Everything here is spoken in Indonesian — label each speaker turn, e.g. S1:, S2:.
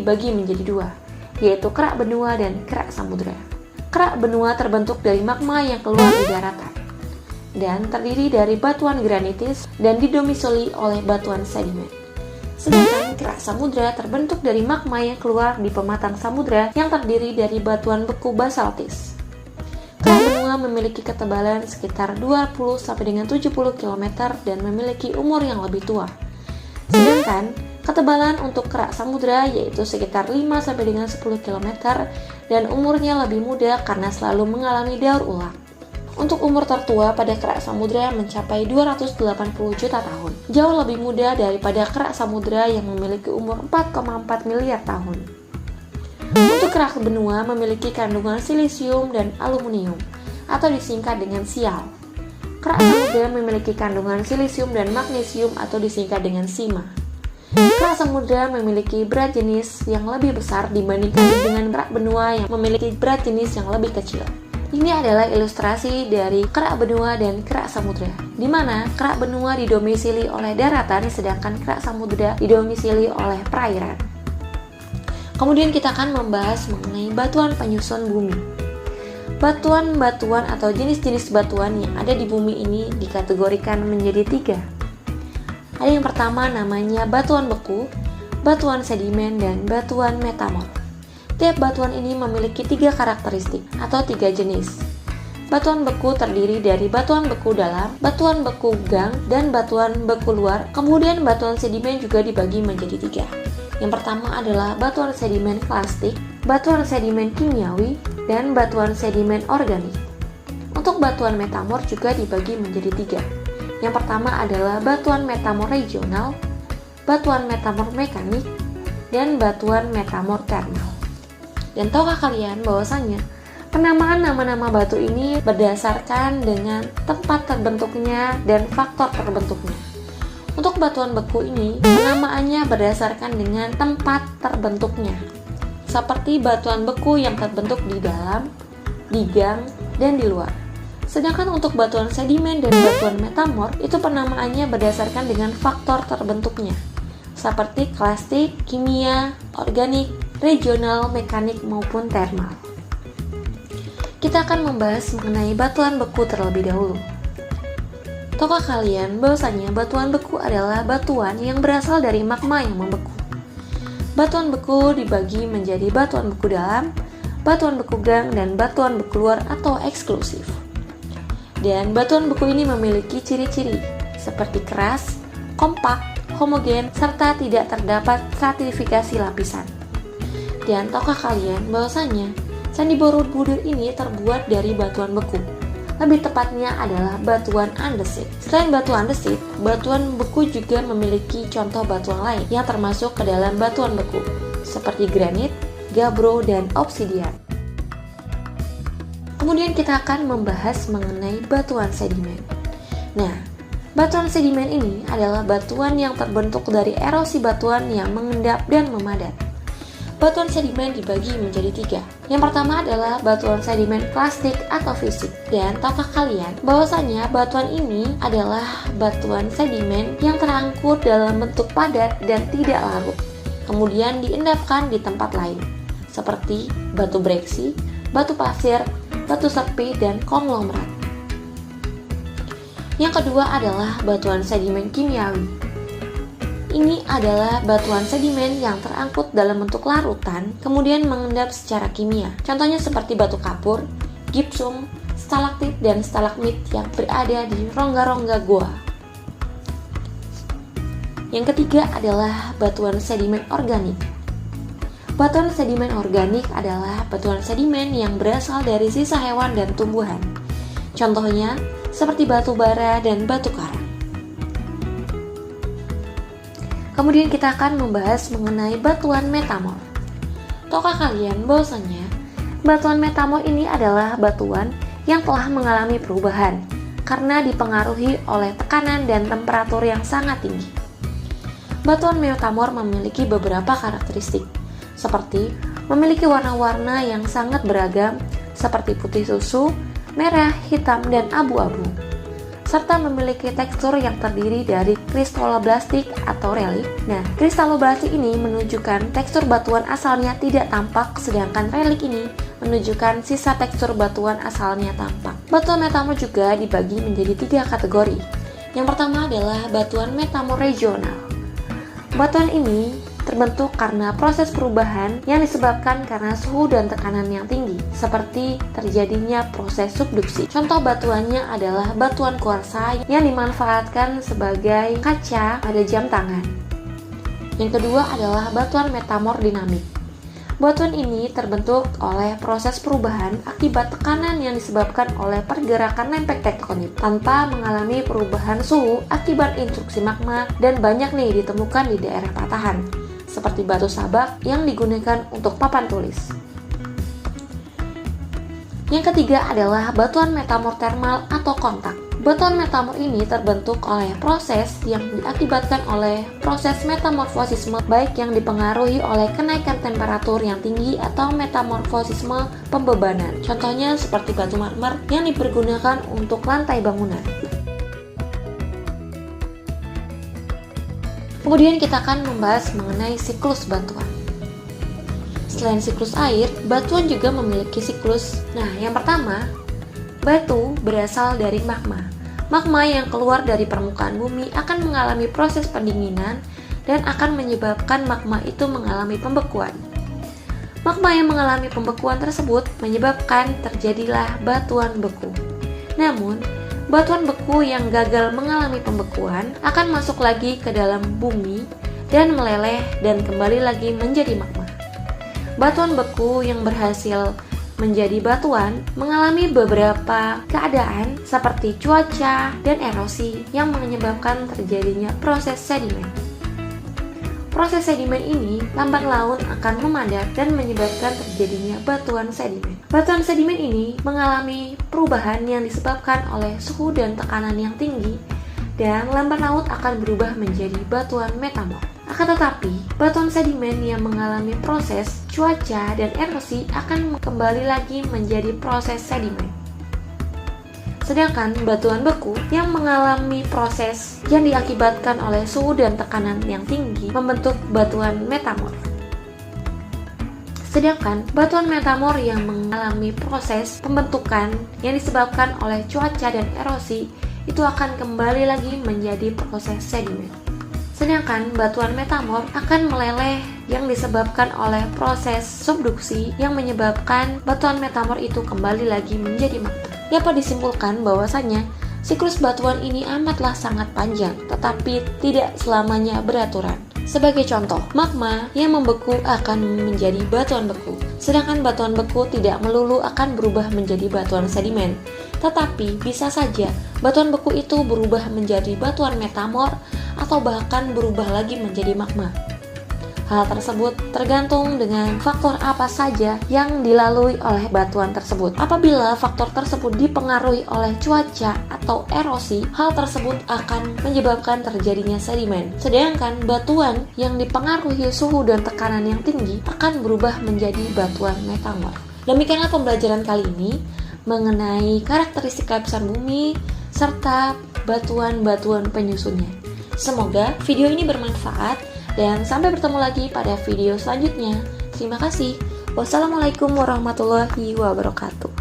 S1: dibagi menjadi dua, yaitu kerak benua dan kerak samudra. Kerak benua terbentuk dari magma yang keluar di daratan dan terdiri dari batuan granitis dan didomisili oleh batuan sedimen. Sedangkan kerak samudra terbentuk dari magma yang keluar di pematang samudra yang terdiri dari batuan beku basaltis. Kerak benua memiliki ketebalan sekitar 20-70 km dan memiliki umur yang lebih tua. Sedangkan ketebalan untuk kerak samudra yaitu sekitar 5-10 km dan umurnya lebih muda karena selalu mengalami daur ulang. Untuk umur tertua pada kerak samudra mencapai 280 juta tahun, jauh lebih muda daripada kerak samudra yang memiliki umur 4,4 miliar tahun. Untuk kerak benua memiliki kandungan silisium dan aluminium, atau disingkat dengan Sial. Kerak samudra memiliki kandungan silisium dan magnesium, atau disingkat dengan Sima. Kerak samudra memiliki berat jenis yang lebih besar dibandingkan dengan kerak benua yang memiliki berat jenis yang lebih kecil. Ini adalah ilustrasi dari kerak benua dan kerak samudra, di mana kerak benua didomisili oleh daratan sedangkan kerak samudra didomisili oleh perairan. Kemudian kita akan membahas mengenai batuan penyusun bumi. Batuan-batuan atau jenis-jenis batuan yang ada di bumi ini dikategorikan menjadi 3. Ada yang pertama namanya batuan beku, batuan sedimen, dan batuan metamor. Tiap batuan ini memiliki 3 karakteristik atau 3 jenis. Batuan beku terdiri dari batuan beku dalam, batuan beku gang, dan batuan beku luar. Kemudian batuan sedimen juga dibagi menjadi 3. Yang pertama adalah batuan sedimen klastik, batuan sedimen kimiawi, dan batuan sedimen organik. Untuk batuan metamor juga dibagi menjadi 3. Yang pertama adalah batuan metamor regional, batuan metamor mekanik, dan batuan metamor termal. Dan tahukah kalian bahwasanya penamaan nama-nama batu ini berdasarkan dengan tempat terbentuknya dan faktor terbentuknya. Untuk batuan beku ini, penamaannya berdasarkan dengan tempat terbentuknya. Seperti batuan beku yang terbentuk di dalam, di gang, dan di luar. Sedangkan untuk batuan sedimen dan batuan metamor, itu penamaannya berdasarkan dengan faktor terbentuknya. Seperti klasik, kimia, organik, regional, mekanik, maupun termal. Kita akan membahas mengenai batuan beku terlebih dahulu. Tahukah kalian bahwasanya batuan beku adalah batuan yang berasal dari magma yang membeku. Batuan beku dibagi menjadi batuan beku dalam, batuan beku gang, dan batuan beku luar atau eksklusif. Dan batuan beku ini memiliki ciri-ciri seperti keras, kompak, homogen, serta tidak terdapat stratifikasi lapisan. Dan tahukah kalian bahwasanya Candi Borobudur ini terbuat dari batuan beku? Lebih tepatnya adalah batuan andesit. Selain batu andesit, batuan beku juga memiliki contoh batuan lain yang termasuk ke dalam batuan beku, seperti granit, gabbro, dan obsidian. Kemudian kita akan membahas mengenai batuan sedimen. Nah, batuan sedimen ini adalah batuan yang terbentuk dari erosi batuan yang mengendap dan memadat. Batuan sedimen dibagi menjadi 3. Yang pertama adalah batuan sedimen plastik atau fisik. Dan tahukah kalian bahwasanya batuan ini adalah batuan sedimen yang terangkut dalam bentuk padat dan tidak larut, kemudian diendapkan di tempat lain, seperti batu breksi, batu pasir, batu sepi, dan konglomerat. Yang kedua adalah batuan sedimen kimiawi. Ini adalah batuan sedimen yang terangkut dalam bentuk larutan, kemudian mengendap secara kimia. Contohnya seperti batu kapur, gipsum, stalaktit, dan stalagmit yang berada di rongga-rongga gua. Yang ketiga adalah batuan sedimen organik. Batuan sedimen organik adalah batuan sedimen yang berasal dari sisa hewan dan tumbuhan. Contohnya seperti batu bara dan batu karang. Kemudian kita akan membahas mengenai batuan metamor. Tahukah kalian bahwasanya batuan metamor ini adalah batuan yang telah mengalami perubahan karena dipengaruhi oleh tekanan dan temperatur yang sangat tinggi. Batuan metamor memiliki beberapa karakteristik, seperti memiliki warna-warna yang sangat beragam seperti putih susu, merah, hitam, dan abu-abu. serta memiliki tekstur yang terdiri dari kristalloblastik atau relik. Nah, kristalloblastik ini menunjukkan tekstur batuan asalnya tidak tampak, sedangkan relik ini menunjukkan sisa tekstur batuan asalnya tampak. Batuan metamor juga dibagi menjadi 3 kategori. Yang pertama adalah batuan metamor regional. Batuan ini terbentuk karena proses perubahan yang disebabkan karena suhu dan tekanan yang tinggi, seperti terjadinya proses subduksi. Contoh batuannya adalah batuan kuarsa yang dimanfaatkan sebagai kaca pada jam tangan. Yang kedua adalah batuan metamor dinamik. Batuan ini terbentuk oleh proses perubahan akibat tekanan yang disebabkan oleh pergerakan lempeng tektonik tanpa mengalami perubahan suhu akibat instruksi magma, dan banyak nih ditemukan di daerah patahan seperti batu sabak yang digunakan untuk papan tulis. Yang ketiga adalah batuan metamor termal atau kontak. Batuan metamor ini terbentuk oleh proses yang diakibatkan oleh proses metamorfosisme, baik yang dipengaruhi oleh kenaikan temperatur yang tinggi atau metamorfosisme pembebanan. Contohnya seperti batu marmer yang dipergunakan untuk lantai bangunan. Kemudian kita akan membahas mengenai siklus batuan. Selain siklus air, batuan juga memiliki siklus. Nah, yang pertama, batu berasal dari magma. Magma yang keluar dari permukaan bumi akan mengalami proses pendinginan dan akan menyebabkan magma itu mengalami pembekuan. Magma yang mengalami pembekuan tersebut menyebabkan terjadilah batuan beku. Namun, batuan beku yang gagal mengalami pembekuan akan masuk lagi ke dalam bumi dan meleleh dan kembali lagi menjadi magma. Batuan beku yang berhasil menjadi batuan mengalami beberapa keadaan seperti cuaca dan erosi yang menyebabkan terjadinya proses sedimen. Proses sedimen ini lambat laun akan memadat dan menyebabkan terjadinya batuan sedimen. Batuan sedimen ini mengalami perubahan yang disebabkan oleh suhu dan tekanan yang tinggi, dan lambat laun akan berubah menjadi batuan metamor. Akan tetapi, batuan sedimen yang mengalami proses cuaca dan erosi akan kembali lagi menjadi proses sedimen. Sedangkan batuan beku yang mengalami proses yang diakibatkan oleh suhu dan tekanan yang tinggi membentuk batuan metamor. Sedangkan batuan metamor yang mengalami proses pembentukan yang disebabkan oleh cuaca dan erosi itu akan kembali lagi menjadi proses sedimen. Sedangkan batuan metamor akan meleleh yang disebabkan oleh proses subduksi yang menyebabkan batuan metamor itu kembali lagi menjadi magma. Dapat disimpulkan bahwasanya siklus batuan ini amatlah sangat panjang, tetapi tidak selamanya beraturan. Sebagai contoh, magma yang membeku akan menjadi batuan beku, sedangkan batuan beku tidak melulu akan berubah menjadi batuan sedimen. Tetapi bisa saja batuan beku itu berubah menjadi batuan metamor atau bahkan berubah lagi menjadi magma. Hal tersebut tergantung dengan faktor apa saja yang dilalui oleh batuan tersebut. Apabila faktor tersebut dipengaruhi oleh cuaca atau erosi, hal tersebut akan menyebabkan terjadinya sedimen. Sedangkan batuan yang dipengaruhi suhu dan tekanan yang tinggi akan berubah menjadi batuan metamor. Demikianlah pembelajaran kali ini mengenai karakteristik lapisan bumi serta batuan-batuan penyusunnya. Semoga video ini bermanfaat dan sampai bertemu lagi pada video selanjutnya. Terima kasih. Wassalamualaikum warahmatullahi wabarakatuh.